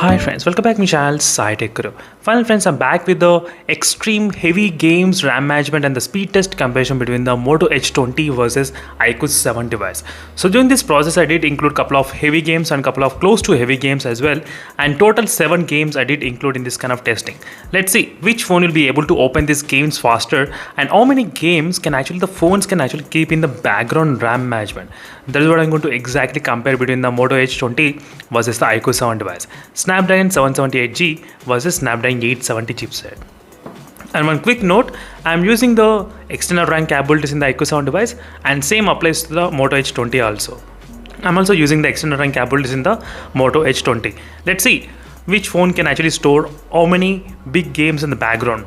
Hi friends, welcome back to my channel SciTech Guru. Finally friends, I'm back with the extreme heavy games, RAM management and the speed test comparison between the Moto H20 versus iQOO 7 device. So during this process I did include a couple of heavy games and a couple of close to heavy games as well, and total 7 games I did include in this kind of testing. Let's see which phone will be able to open these games faster and how many games can actually the phones can actually keep in the background RAM management. That is what I'm going to exactly compare between the Moto H20 versus the iQOO 7 device. Snapdragon 778G versus Snapdragon 870 chipset. And one quick note, I am using the external RAN capabilities in the iQOO 7 device, and same applies to the Moto H20 also. I'm also using the external RAN capabilities in the Moto H20. Let's see which phone can actually store how many big games in the background.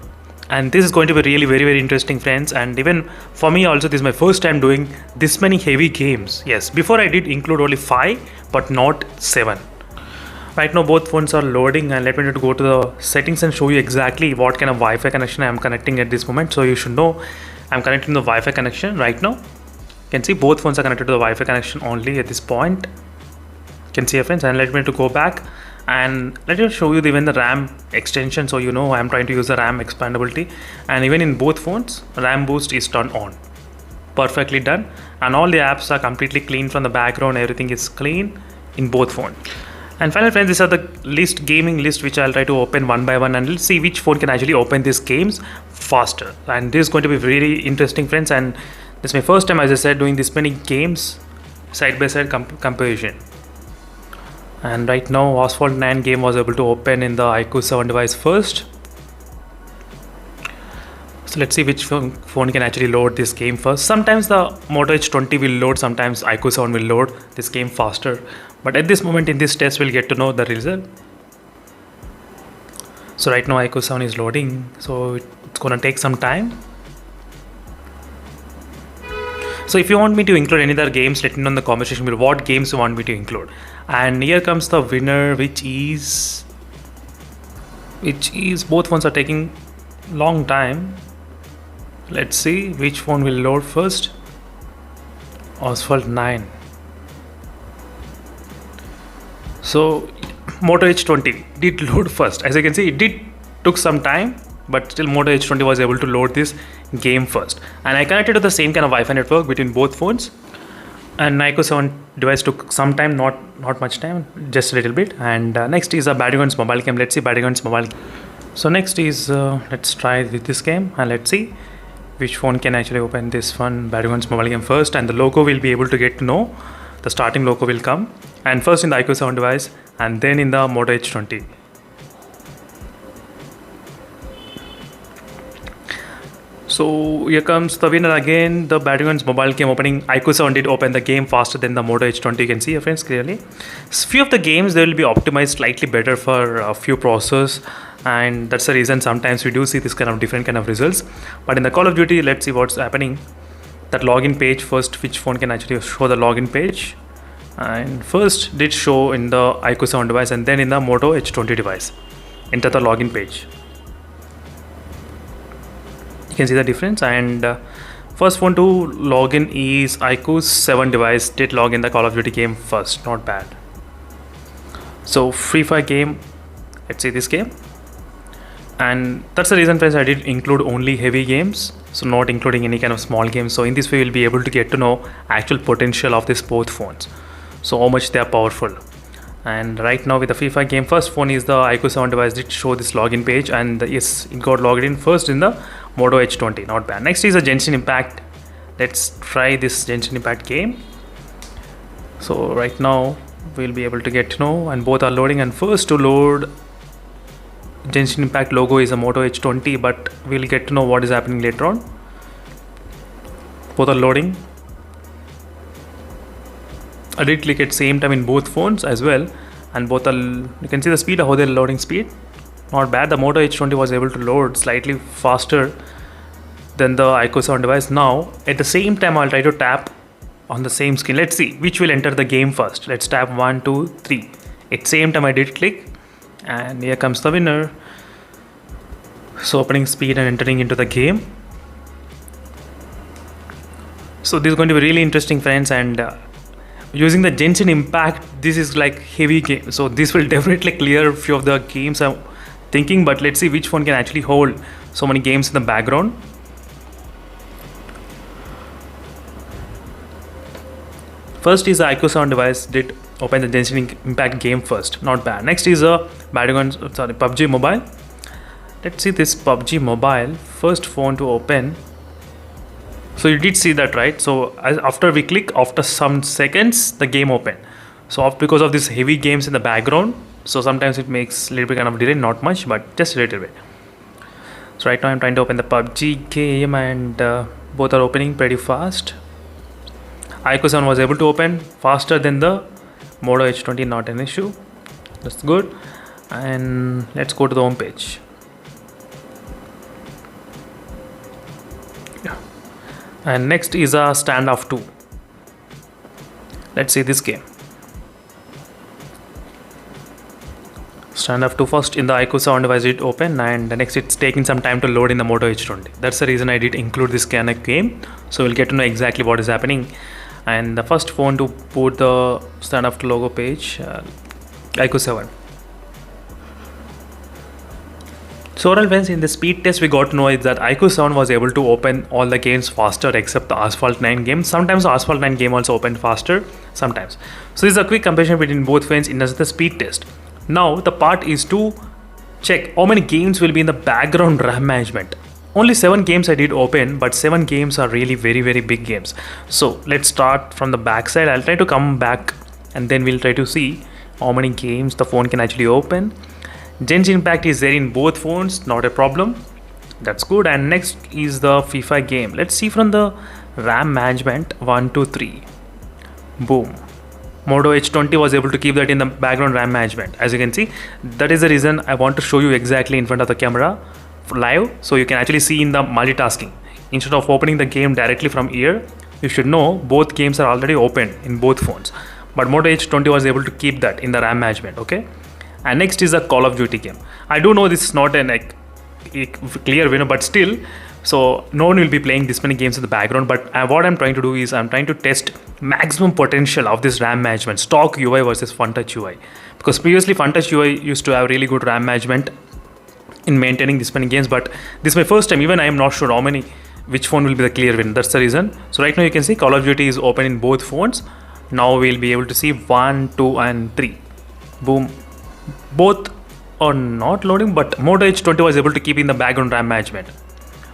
And this is going to be really very interesting friends, and even for me also this is my first time doing this many heavy games. Yes, before I did include only 5 but not 7. Right now both phones are loading, and let me go to the settings and show you exactly what kind of Wi-Fi connection I am connecting at this moment. So you should know I'm connecting the Wi-Fi connection right now. You can see both phones are connected to the Wi-Fi connection only at this point. You can see here friends, and let me to go back and let me show you even the RAM extension, so you know I'm trying to use the RAM expandability, and even in both phones RAM boost is turned on. Perfectly done, and all the apps are completely clean from the background. Everything is clean in both phones. And finally friends, these are the gaming list which I'll try to open one by one, and let's see which phone can actually open these games faster. And this is going to be really interesting friends, and this is my first time, as I said, doing this many games side by side comparison. And right now Asphalt 9 game was able to open in the iQOO 7 device first. So let's see which phone can actually load this game first. Sometimes the Moto H20 will load, sometimes iQOO 7 will load this game faster. But at this moment in this test we'll get to know the result. So right now iQOO 7 is loading, so it's gonna take some time. So if you want me to include any other games, let me know in the comment section below what games you want me to include. And here comes the winner, which is both phones are taking long time. Let's see which phone will load first. Asphalt 9. So Moto H20 did load first. As you can see, it took some time, but still Moto H20 was able to load this game first. And I connected to the same kind of Wi-Fi network between both phones. And iQOO 7 device took some time, not much time, just a little bit. And next is a Battlegrounds mobile game. Let's see Battlegrounds mobile. So next is let's try with this game, and let's see which phone can actually open this one Battlegrounds mobile game first. And the logo will be able to get to know. The starting logo will come, and first in the iQOO 7 device, and then in the Moto H20. So here comes the winner again, the Battlegrounds mobile game opening. iQOO 7 did open the game faster than the Moto H20. You can see here friends clearly. Few of the games they will be optimized slightly better for a few processors, and that's the reason sometimes we do see this kind of different kind of results. But in the Call of Duty, let's see what's happening. That login page first, which phone can actually show the login page, and first did show in the iQOO 7 device and then in the Moto H20 device. Enter the login page. You can see the difference, and first phone to login is iQOO 7 device did login the Call of Duty game first. Not bad. So Free Fire game, let's see this game, and that's the reason friends I did include only heavy games, so not including any kind of small games. So in this way we'll be able to get to know actual potential of these both phones, so how much they are powerful. And right now with the Free Fire game, first phone is the iQOO 7 device did show this login page, and yes, it got logged in first in the Moto H20. Not bad. Next is a Genshin Impact. Let's try this Genshin Impact game. So right now we'll be able to get to know, and both are loading, and first to load Genshin Impact logo is a Moto H20, but we'll get to know what is happening later on. Both are loading. I did click at same time in both phones as well, and both are, you can see the speed of how they're loading speed. Not bad. The Moto H20 was able to load slightly faster than the iQOO 7 device. Now at the same time I'll try to tap on the same screen. Let's see which will enter the game first. Let's tap 1 2 3. At same time I did click, and here comes the winner. So opening speed and entering into the game. So this is going to be really interesting friends, and using the Genshin Impact, this is like heavy game, so this will definitely clear a few of the games I'm thinking. But let's see which phone can actually hold so many games in the background. First is the IQ 7 device did open the Genshin Impact game first, not bad. Next is a PUBG Mobile. Let's see this PUBG Mobile first phone to open. So you did see that, right? So after we click, after some seconds the game open. So because of these heavy games in the background, so sometimes it makes a little bit kind of delay, not much, but just a little bit. So right now I'm trying to open the PUBG game, and both are opening pretty fast. IQ 7 was able to open faster than the Moto H20, not an issue. That's good. And let's go to the home page. Yeah. And next is a Standoff 2. Let's see this game. Standoff 2 first in the IQ 7 device did open, and the next it's taking some time to load in the Moto H20. That's the reason I did include this kind of game. So we'll get to know exactly what is happening. And the first phone to put the Standoff 2 logo page, IQ 7. So overall friends, in the speed test we got to know is that IQ 7 was able to open all the games faster except the Asphalt 9 game. Sometimes the Asphalt 9 game also opened faster, sometimes. So this is a quick comparison between both phones in the speed test. Now the part is to check how many games will be in the background RAM management. Only 7 games I did open, but 7 games are really very big games. So let's start from the back side. I'll try to come back and then we'll try to see how many games the phone can actually open. Genshin Impact is there in both phones, not a problem. That's good. And next is the FIFA game. Let's see from the RAM management. 1, 2, 3. Boom. Moto H20 was able to keep that in the background RAM management. As you can see, that is the reason I want to show you exactly in front of the camera live, so you can actually see in the multitasking. Instead of opening the game directly from here, you should know both games are already open in both phones. But Moto H20 was able to keep that in the RAM management. Okay. And next is a Call of Duty game. I do know this is not a clear winner, but still, so no one will be playing this many games in the background. But what I'm trying to do is I'm trying to test maximum potential of this RAM management, stock UI versus FunTouch UI, because previously FunTouch UI used to have really good RAM management in maintaining this many games, but this is my first time. Even I am not sure which phone will be the clear win. That's the reason. So right now you can see Call of Duty is open in both phones. Now we'll be able to see 1, 2 and 3. Boom. Both are not loading, but Moto H20 was able to keep in the background RAM management.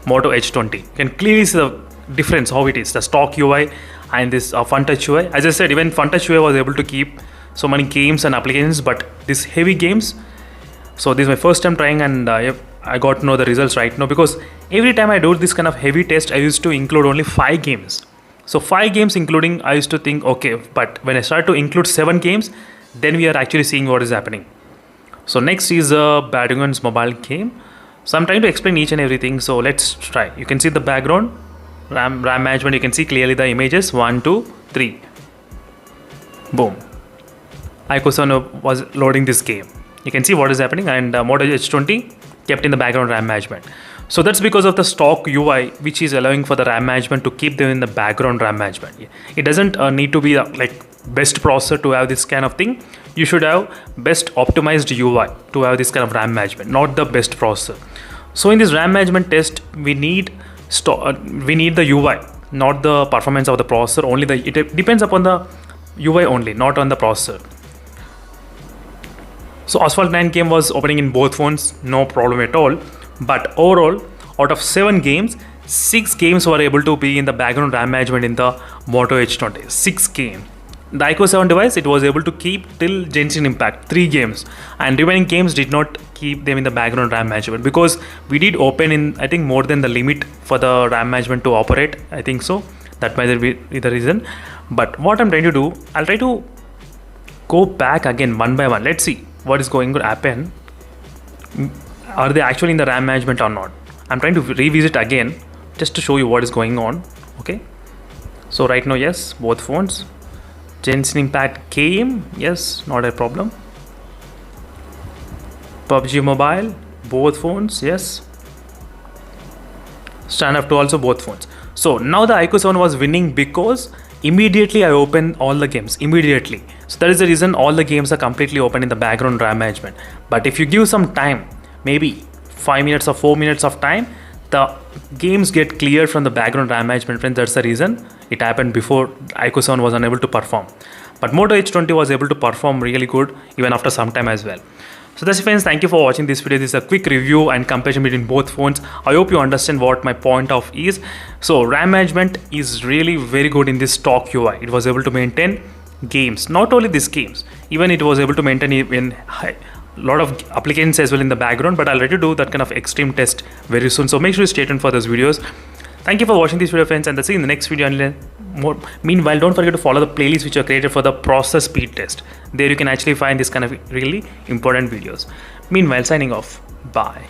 Moto H20, you can clearly see the difference, how it is, the stock UI and this FunTouch UI. As I said, even FunTouch UI was able to keep so many games and applications, but these heavy games. So this is my first time trying, and I got to know the results right now, because every time I do this kind of heavy test, I used to include only 5 games. So 5 games including, I used to think, okay, but when I start to include 7 games, then we are actually seeing what is happening. So next is a Badminton's mobile game. So I'm trying to explain each and everything. So let's try. You can see the background RAM management. You can see clearly the images. 1, 2, 3. Boom. IQ 7 was loading this game. You can see what is happening, and Moto H20 kept in the background RAM management. So that's because of the stock UI, which is allowing for the RAM management to keep them in the background RAM management. It doesn't need to be like best processor to have this kind of thing. You should have best optimized UI to have this kind of RAM management, not the best processor. So in this RAM management test, we need the UI, not the performance of the processor. Only it depends upon the UI only, not on the processor. So Asphalt 9 game was opening in both phones, no problem at all. But overall, out of 7 games, 6 games were able to be in the background RAM management in the Moto H20. 6 games. The IQ 7 device, it was able to keep till Genshin Impact, 3 games, and remaining games did not keep them in the background RAM management, because we did open in, I think, more than the limit for the RAM management to operate. I think so. That might be the reason. But what I'm trying to do, I'll try to go back again one by one. Let's see what is going to happen. Are they actually in the RAM management or not? I'm trying to revisit again just to show you what is going on. Okay. So right now, yes, both phones. Genshin Impact game, yes, not a problem. PUBG Mobile, both phones, yes. Standoff 2 also both phones. So now the IQ 7 was winning because immediately I open all the games immediately. So that is the reason all the games are completely open in the background RAM management. But if you give some time, maybe 5 minutes or 4 minutes of time, the games get cleared from the background RAM management, friends. That's the reason it happened before iQOO 7 was unable to perform. But Moto H20 was able to perform really good even after some time as well. So that's it, friends. Thank you for watching this video. This is a quick review and comparison between both phones. I hope you understand what my point of is. So RAM management is really very good in this stock UI. It was able to maintain games, not only these games, even it was able to maintain even a lot of applications as well in the background. But I'll let you do that kind of extreme test very soon. So make sure you stay tuned for those videos. Thank you for watching this video, friends, and I'll see you in the next video. Meanwhile, don't forget to follow the playlist which are created for the process speed test. There you can actually find this kind of really important videos. Meanwhile, signing off. Bye.